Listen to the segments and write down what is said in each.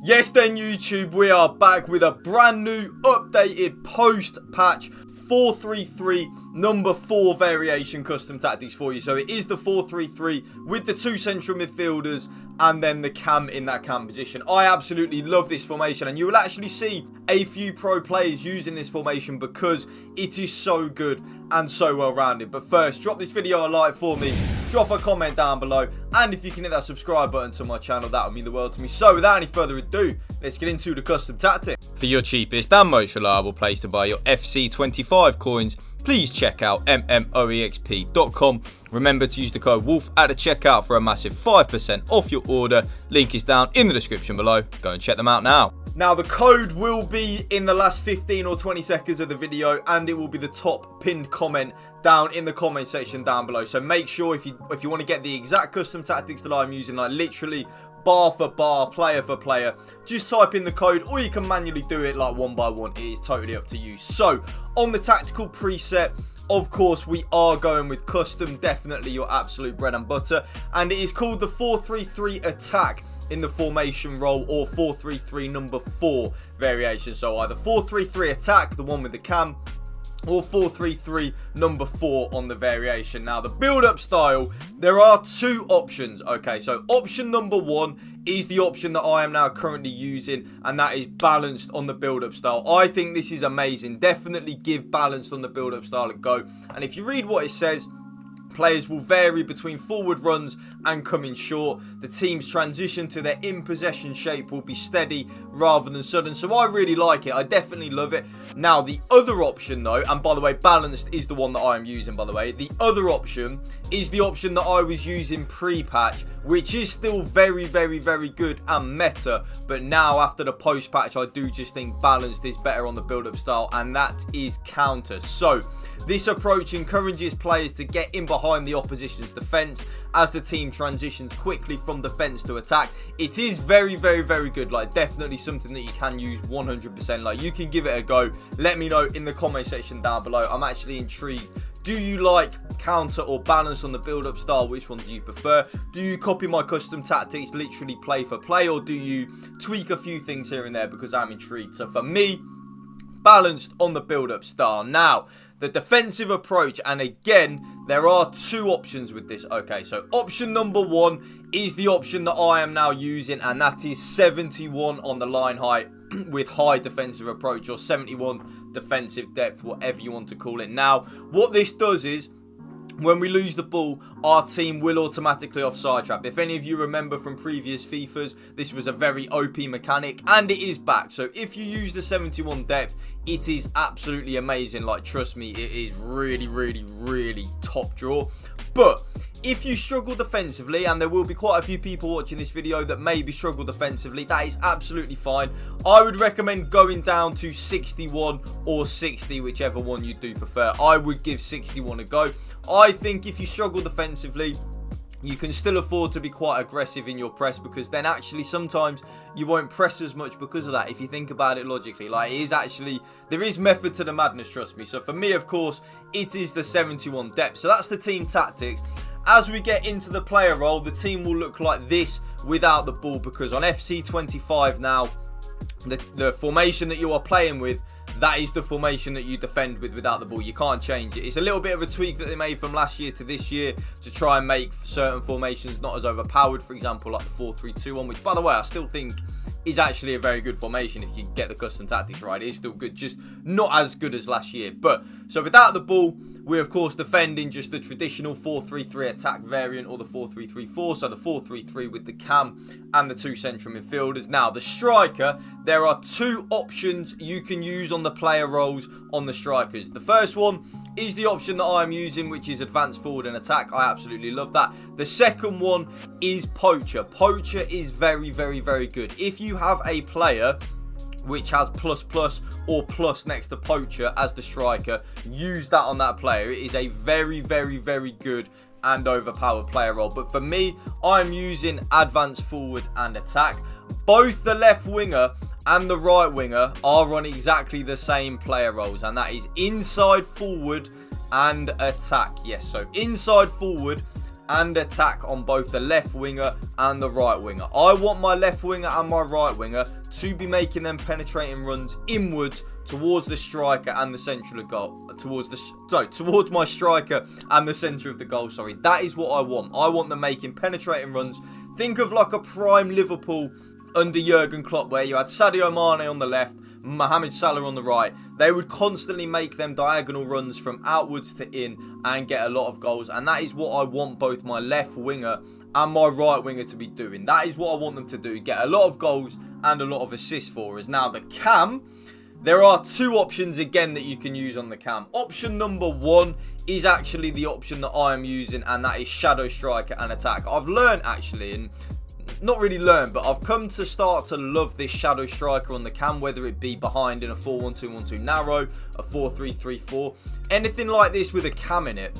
Yes then YouTube, we are back with a brand new updated post-patch 4-3-3 number 4 variation custom tactics for you. So it is the 4-3-3 with the 2 central midfielders and then the cam in that cam position. I absolutely love this formation, and you will actually see a few pro players using this formation because it is so good and so well rounded. But first, drop this video a like for me, drop a comment down below, and if you can hit that subscribe button to my channel, that would mean the world to me. So without any further ado, let's get into the custom tactics. For your cheapest and most reliable place to buy your FC25 coins, please check out mmoexp.com. Remember to use the code WOLF at the checkout for a massive 5% off your order. Link is down in the description below. Go and check them out now. Now, the code will be in the last 15 or 20 seconds of the video, and it will be the top pinned comment down in the comment section down below. So make sure if you want to get the exact custom tactics that I'm using, like literally bar for bar, player for player, just type in the code, or you can manually do it like one by one. It is totally up to you. So on the tactical preset, of course, we are going with custom, definitely your absolute bread and butter, and it is called the 4-3-3 attack in the formation role, or 4-3-3 number 4 variation. So either 4-3-3 attack, the one with the cam, or 4-3-3 number 4 on the variation. Now, the build-up style, there are 2 options. Okay, so option number 1 is the option that I am now currently using, and that is balanced on the build-up style. I think this is amazing. Definitely give balanced on the build-up style a go. And if you read what it says, players will vary between forward runs and coming short. The team's transition to their in-possession shape will be steady rather than sudden. So I really like it. I definitely love it. Now, the other option though, and by the way, balanced is the one that I am using, by the way. The other option is the option that I was using pre-patch, which is still very, very, very good and meta. But now, after the post-patch, I do just think balanced is better on the build-up style, and that is counter. So this approach encourages players to get in behind the opposition's defense as the team transitions quickly from defense to attack. It is very, very, very good. Like, definitely something that you can use 100%. Like, you can give it a go. Let me know in the comment section down below. I'm actually intrigued. Do you like counter or balance on the build-up style? Which one do you prefer? Do you copy my custom tactics, literally play for play, or do you tweak a few things here and there? Because I'm intrigued. So for me, balanced on the build-up style. Now, the defensive approach, and again, there are 2 options with this. Okay, so option number 1 is the option that I am now using, and that is 71 on the line height with high defensive approach, or 71 defensive depth, whatever you want to call it. Now, what this does is, when we lose the ball, our team will automatically offside trap. If any of you remember from previous FIFAs, this was a very OP mechanic, and it is back. So if you use the 71 depth, it is absolutely amazing. Like, trust me, it is really, really, really top draw. But if you struggle defensively, and there will be quite a few people watching this video that maybe struggle defensively, that is absolutely fine. I would recommend going down to 61 or 60, whichever one you do prefer. I would give 61 a go. I think if you struggle defensively, you can still afford to be quite aggressive in your press, because then actually sometimes you won't press as much because of that. If you think about it logically, like, it is actually, there is method to the madness, trust me. So for me, of course, it is the 71 depth. So that's the team tactics. As we get into the player role, the team will look like this without the ball, because on FC25 now, the formation that you are playing with, that is the formation that you defend with without the ball. You can't change it. It's a little bit of a tweak that they made from last year to this year to try and make certain formations not as overpowered. For example, like the 4-3-2 one, which, by the way, I still think is actually a very good formation if you get the custom tactics right. It is still good, just not as good as last year. But so without the ball, we of course defend in just the traditional 4-3-3 attack variant, or the 4-3-3-4. So the 4-3-3 with the cam and the 2 central midfielders. Now, the striker, there are 2 options you can use on the player roles on the strikers. The first one is the option that I'm using, which is advanced forward and attack. I absolutely love that. The second one is poacher. Poacher is very, very, very good. If you have a player which has ++ or plus next to poacher as the striker, use that on that player. It is a very, very, very good and overpowered player role. But for me, I'm using advanced forward and attack. Both the left winger and the right winger are on exactly the same player roles, and that is inside forward and attack. Yes, so inside forward and attack on both the left winger and the right winger. I want my left winger and my right winger to be making them penetrating runs inwards towards the striker and the central of goal. Towards my striker and the centre of the goal, sorry. That is what I want. I want them making penetrating runs. Think of like a prime Liverpool under Jurgen Klopp, where you had Sadio Mane on the left, Mohamed Salah on the right. They would constantly make them diagonal runs from outwards to in and get a lot of goals. And that is what I want both my left winger and my right winger to be doing. That is what I want them to do. Get a lot of goals and a lot of assists for us. Now, the cam, there are two options again that you can use on the cam. Option number one is actually the option that I am using, and that is shadow striker and attack. I've learned actually, and not really learned, but I've come to start to love this shadow striker on the cam, whether it be behind in a 4-1-2-1-2 narrow, a 4-3-3-4, anything like this with a cam in it.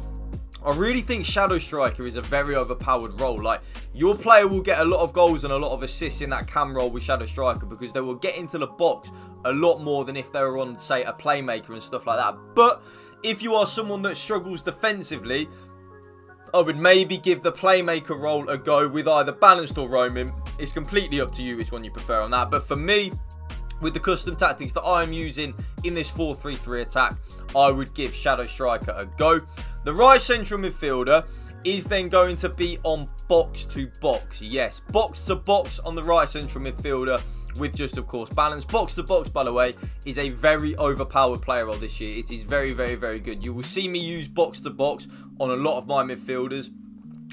I really think shadow striker is a very overpowered role. Like, your player will get a lot of goals and a lot of assists in that cam role with shadow striker, because they will get into the box a lot more than if they were on, say, a playmaker and stuff like that. But if you are someone that struggles defensively, I would maybe give the playmaker role a go with either balanced or roaming. It's completely up to you which one you prefer on that. But for me, with the custom tactics that I'm using in this 4-3-3 attack, I would give shadow striker a go. The right central midfielder is then going to be on box to box. Yes, box to box on the right central midfielder, with just, of course, balance. Box to box, by the way, is a very overpowered player role this year. It is very, very, very good. You will see me use box to box on a lot of my midfielders,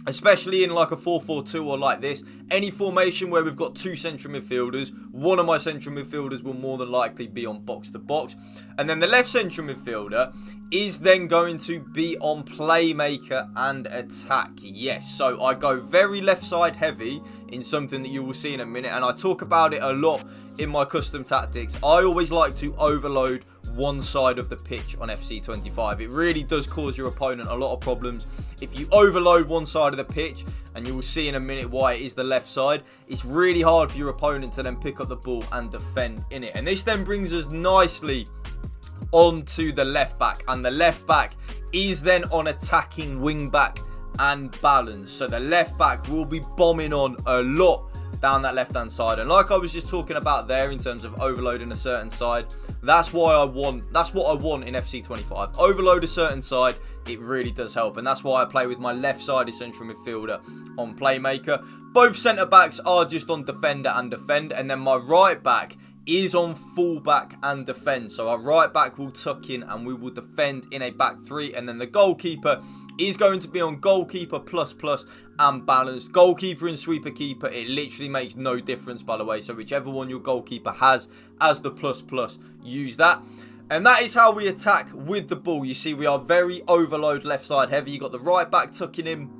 especially in like a 4-4-2 or like this. Any formation where we've got two central midfielders, one of my central midfielders will more than likely be on box to box. And then the left central midfielder is then going to be on playmaker and attack. Yes, so I go very left side heavy in something that you will see in a minute, and I talk about it a lot in my custom tactics. I always like to overload one side of the pitch on FC25. It really does cause your opponent a lot of problems if you overload one side of the pitch, and you will see in a minute why it is the left side. It's really hard for your opponent to then pick up the ball and defend in it. And this then brings us nicely onto the left back, and the left back is then on attacking wing back and balance. So the left back will be bombing on a lot down that left hand side, and like I was just talking about there in terms of overloading a certain side, that's what I want in FC25. Overload a certain side, it really does help, and that's why I play with my left sided central midfielder on playmaker. Both centre backs are just on defender and defend, and then my right back is on fullback and defend. So our right back will tuck in and we will defend in a back three, and then the goalkeeper is going to be on goalkeeper plus and balanced. Goalkeeper and sweeper keeper, it literally makes no difference, by the way. So whichever one your goalkeeper has as the plus, use that. And that is how we attack with the ball. You see, we are very overload left side heavy. You got the right back tucking in,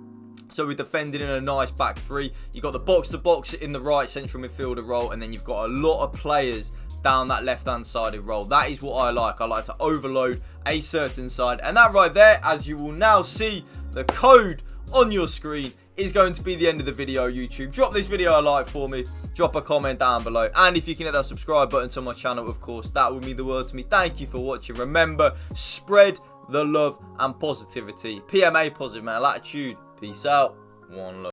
so we're defending in a nice back three. You've got the box to box in the right central midfielder role, and then you've got a lot of players down that left hand sided role. That is what I like. I like to overload a certain side, and that right there, as you will now see, the code on your screen is going to be the end of the video. YouTube, drop this video a like for me, drop a comment down below, and if you can hit that subscribe button to my channel, of course, that would mean the world to me. Thank you for watching. Remember, spread the love and positivity. PMA, positive mental attitude. Peace out. One love.